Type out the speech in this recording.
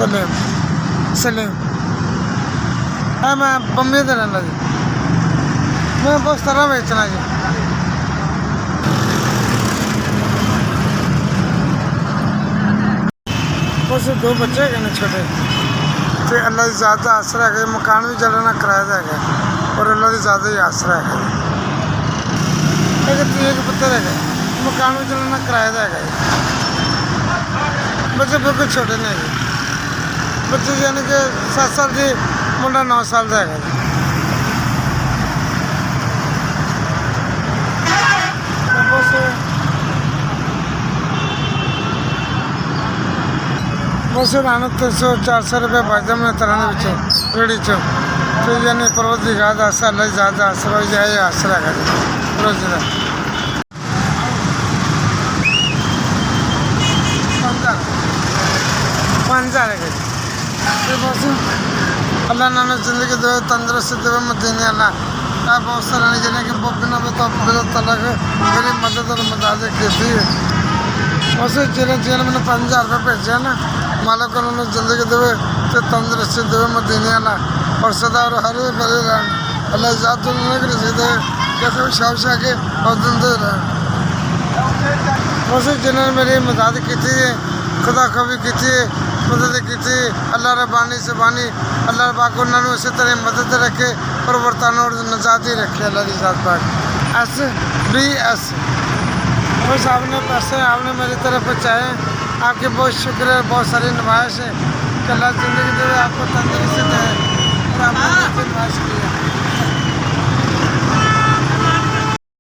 सलीम सलीम है मैं बम्बे से रहना जी मैं बहुत सारा बेचना जी बस दो बच्चे है छोटे तो अल्लाह की ज़्यादा आसरा है मकान भी चलना किराया है और अल्लाह की ज़्यादा ही आसरा है एक पुत्र है मकान भी चलना किराया है बच्चे बिल्कुल छोटे ने बच्चे यानी कि 7 साल की मुंडा 9 साल का है बस रानू 300-400 रुपये भाजम ने तरह रेडी चो तो यानी पर्वत दिखा आशा अल्लाह ज़्यादा आसरा हो जाए आसरा है रोज 5,000 है तो बस अल्लाह नाना जिंदगी दे तंदुरुस्ती दे मदीने अल्लाह का बहुत सारा जने कि बिना बताओ बिना तलक मेरी मदद और मदद की थी बस जिन्हें मैंने 5,000 रुपये भेजे ना मालिक उन्होंने जिंदगी दे तो तंदुरुस्ती दे मदीने अल्लाह और सदा और हरे भरे रहन अल्लाह ज़ात उन्होंने दे कैसे भी शाह के और दिन दे रहे बस जिन्होंने मेरी मदद की थी खुदा कभी की थी मदद की थी अल्लाह रबानी से बानी अल्लाह पाक उन्होंने उसी तरह मदद रखे और बर्तान और नजात ही रखे अल्लाह की ज़ात पाक SBS बस आपने पैसे आपने मेरी तरफ पहुँचाए आपके बहुत शुक्र है बहुत सारी नुमाइश है कि अल्लाह ज़िंदगी दे आपको तंदुरुस्ती दे और आपने नुमाइश की